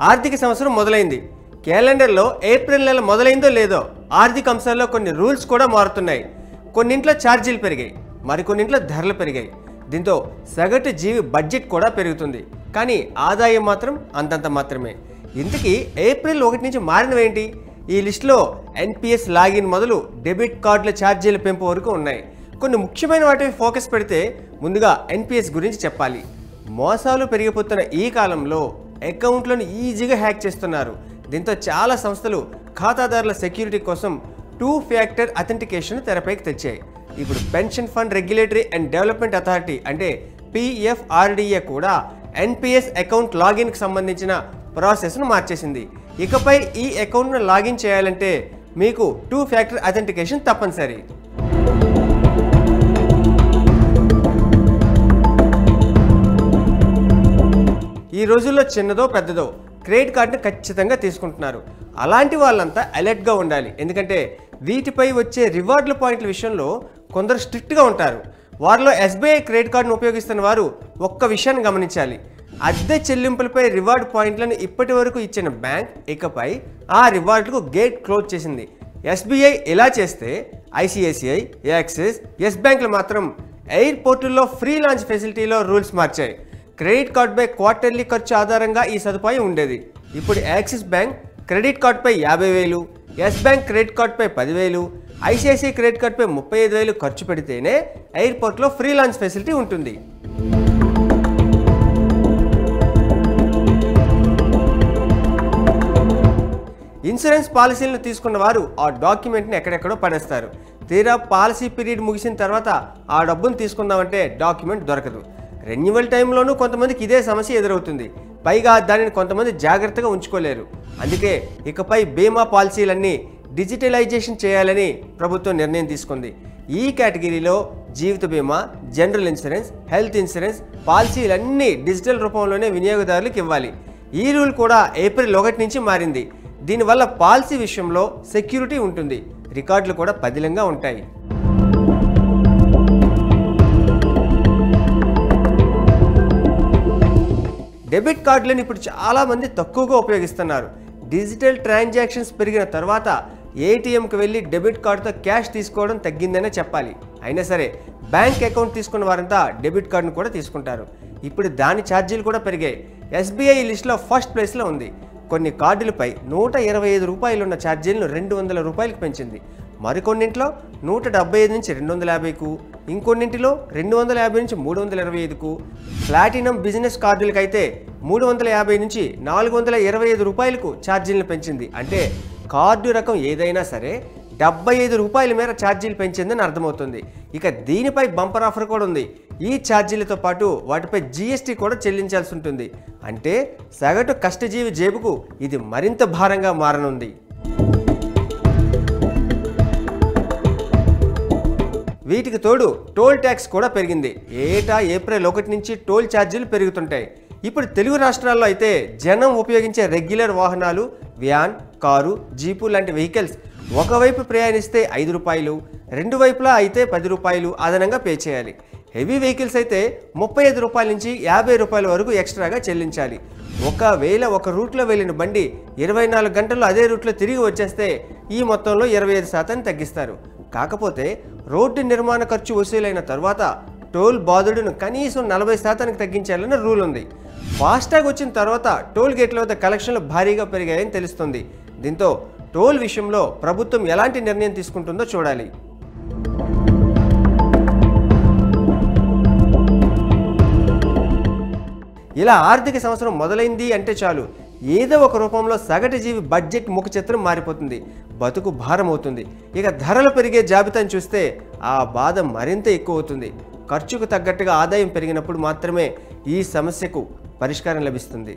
ఆర్థిక సంవత్సరం మొదలైంది. క్యాలెండర్లో ఏప్రిల్ నెల మొదలైందో లేదో ఆర్థిక అంశాల్లో కొన్ని రూల్స్ కూడా మారుతున్నాయి. కొన్నింట్లో ఛార్జీలు పెరిగాయి, మరికొన్నింట్లో ధరలు పెరిగాయి. దీంతో సగటు జీవి బడ్జెట్ కూడా పెరుగుతుంది, కానీ ఆదాయం మాత్రం అంతంత మాత్రమే. ఇంతకీ ఏప్రిల్ 1 నుంచి మారినవేంటి? ఈ లిస్టులో ఎన్పిఎస్ లాగిన్ మొదలు డెబిట్ కార్డుల ఛార్జీల పెంపు వరకు ఉన్నాయి. కొన్ని ముఖ్యమైన వాటిని ఫోకస్ పెడితే ముందుగా ఎన్పిఎస్ గురించి చెప్పాలి. మోసాలు పెరిగిపోతున్న ఈ కాలంలో అకౌంట్లను ఈజీగా హ్యాక్ చేస్తున్నారు. దీంతో చాలా సంస్థలు ఖాతాదారుల సెక్యూరిటీ కోసం 2 ఫ్యాక్టర్ అథెంటికేషన్ తెరపైకి తెచ్చాయి. ఇప్పుడు pension fund regulatory and development authority అంటే PFRDA కూడా ఎన్పిఎస్ అకౌంట్ లాగిన్కి సంబంధించిన ప్రాసెస్ను మార్చేసింది. ఇకపై ఈ అకౌంట్ను లాగిన్ చేయాలంటే మీకు 2 ఫ్యాక్టర్ అథెంటికేషన్ తప్పనిసరి. ఈ రోజుల్లో చిన్నదో పెద్దదో క్రెడిట్ కార్డును ఖచ్చితంగా తీసుకుంటున్నారు. అలాంటి వాళ్ళంతా అలర్ట్గా ఉండాలి. ఎందుకంటే వీటిపై వచ్చే రివార్డుల పాయింట్ల విషయంలో కొందరు స్ట్రిక్ట్గా ఉంటారు. వారిలో SBI క్రెడిట్ కార్డును ఉపయోగిస్తున్న వారు ఒక్క విషయాన్ని గమనించాలి. అద్దె చెల్లింపులపై రివార్డ్ పాయింట్లను ఇప్పటి వరకు ఇచ్చిన బ్యాంక్ ఇకపై ఆ రివార్డులకు గేట్ క్లోజ్ చేసింది. SBI ఇలా చేస్తే ICICI, యాక్సిస్, యెస్ బ్యాంకులు మాత్రం ఎయిర్పోర్టుల్లో ఫ్రీ లాంచ్ ఫెసిలిటీలో రూల్స్ మార్చాయి. క్రెడిట్ కార్డుపై క్వార్టర్లీ ఖర్చు ఆధారంగా ఈ సదుపాయం ఉండేది. ఇప్పుడు యాక్సిస్ బ్యాంక్ క్రెడిట్ కార్డుపై 50,000, యెస్ బ్యాంక్ క్రెడిట్ కార్డుపై 10,000, ICICI క్రెడిట్ కార్డుపై 35,000 ఖర్చు పెడితేనే ఎయిర్పోర్ట్లో ఫ్రీ లాంచ్ ఫెసిలిటీ ఉంటుంది. ఇన్సూరెన్స్ పాలసీలను తీసుకున్న వారు ఆ డాక్యుమెంట్ని ఎక్కడెక్కడో పడేస్తారు. తీరా పాలసీ పీరియడ్ ముగిసిన తర్వాత ఆ డబ్బును తీసుకుందామంటే డాక్యుమెంట్ దొరకదు. రెన్యువల్ టైంలోనూ కొంతమందికి ఇదే సమస్య ఎదురవుతుంది. పైగా దానిని కొంతమంది జాగ్రత్తగా ఉంచుకోలేరు. అందుకే ఇకపై బీమా పాలసీలన్నీ డిజిటలైజేషన్ చేయాలని ప్రభుత్వం నిర్ణయం తీసుకుంది. ఈ కేటగిరీలో జీవిత బీమా, జనరల్ ఇన్సూరెన్స్, హెల్త్ ఇన్సూరెన్స్ పాలసీలన్నీ డిజిటల్ రూపంలోనే వినియోగదారులకు ఇవ్వాలి. ఈ రూల్ కూడా ఏప్రిల్ 1 నుంచి మారింది. దీనివల్ల పాలసీ విషయంలో సెక్యూరిటీ ఉంటుంది, రికార్డులు కూడా పదిలంగా ఉంటాయి. డెబిట్ కార్డులను ఇప్పుడు చాలామంది తక్కువగా ఉపయోగిస్తున్నారు. డిజిటల్ ట్రాన్సాక్షన్స్ పెరిగిన తర్వాత ఏటీఎంకి వెళ్ళి డెబిట్ కార్డుతో క్యాష్ తీసుకోవడం తగ్గిందనే చెప్పాలి. అయినా సరే బ్యాంక్ అకౌంట్ తీసుకున్న వారంతా డెబిట్ కార్డును కూడా తీసుకుంటారు. ఇప్పుడు దాని ఛార్జీలు కూడా పెరిగాయి. SBI లిస్టులో ఫస్ట్ ప్లేస్లో ఉంది. కొన్ని కార్డులపై 125 రూపాయలు ఉన్న ఛార్జీలను 200 రూపాయలకు పెంచింది. మరికొన్నింటిలో 175 నుంచి 250కు, ఇంకొన్నింటిలో 250 నుంచి 325కు, ప్లాటినం బిజినెస్ కార్డులకైతే 350 నుంచి 425 రూపాయలకు ఛార్జీలను పెంచింది. అంటే కార్డు రకం ఏదైనా సరే 75 రూపాయల మేర ఛార్జీలు పెంచిందని అర్థమవుతుంది. ఇక దీనిపై బంపర్ ఆఫర్ కూడా ఉంది. ఈ ఛార్జీలతో పాటు వాటిపై GST కూడా చెల్లించాల్సి ఉంటుంది. అంటే సగటు కష్టజీవి జేబుకు ఇది మరింత భారంగా మారనుంది. వీటికి తోడు టోల్ ట్యాక్స్ కూడా పెరిగింది. ఏటా ఏప్రిల్ 1 నుంచి టోల్ ఛార్జీలు పెరుగుతుంటాయి. ఇప్పుడు తెలుగు రాష్ట్రాల్లో అయితే జనం ఉపయోగించే రెగ్యులర్ వాహనాలు, వ్యాన్, కారు, జీపు లాంటి వెహికల్స్ ఒకవైపు ప్రయాణిస్తే 5 రూపాయలు, రెండు వైపులా అయితే 10 రూపాయలు అదనంగా పే చేయాలి. హెవీ వెహికల్స్ అయితే 35 రూపాయల నుంచి 50 రూపాయల వరకు ఎక్స్ట్రాగా చెల్లించాలి. ఒకవేళ ఒక రూట్లో వెళ్ళిన బండి 24 గంటల్లో అదే రూట్లో తిరిగి వచ్చేస్తే ఈ మొత్తంలో 25% తగ్గిస్తారు. కాకపోతే రోడ్డు నిర్మాణ ఖర్చు వసూలైన తర్వాత టోల్ బాధుడును కనీసం 40% తగ్గించాలని రూల్ ఉంది. ఫాస్టాగ్ వచ్చిన తర్వాత టోల్ గేట్ల వద్ద కలెక్షన్లు భారీగా పెరిగాయని తెలుస్తుంది. దీంతో టోల్ విషయంలో ప్రభుత్వం ఎలాంటి నిర్ణయం తీసుకుంటుందో చూడాలి. ఇలా ఆర్థిక సంవత్సరం మొదలైంది అంటే చాలు ఏదో ఒక రూపంలో సగటు జీవి బడ్జెట్ ముఖ చిత్రం మారిపోతుంది, బతుకు భారం అవుతుంది. ఇక ధరలు పెరిగే జాబితాను చూస్తే ఆ బాధ మరింత ఎక్కువ అవుతుంది. ఖర్చుకు తగ్గట్టుగా ఆదాయం పెరిగినప్పుడు మాత్రమే ఈ సమస్యకు పరిష్కారం లభిస్తుంది.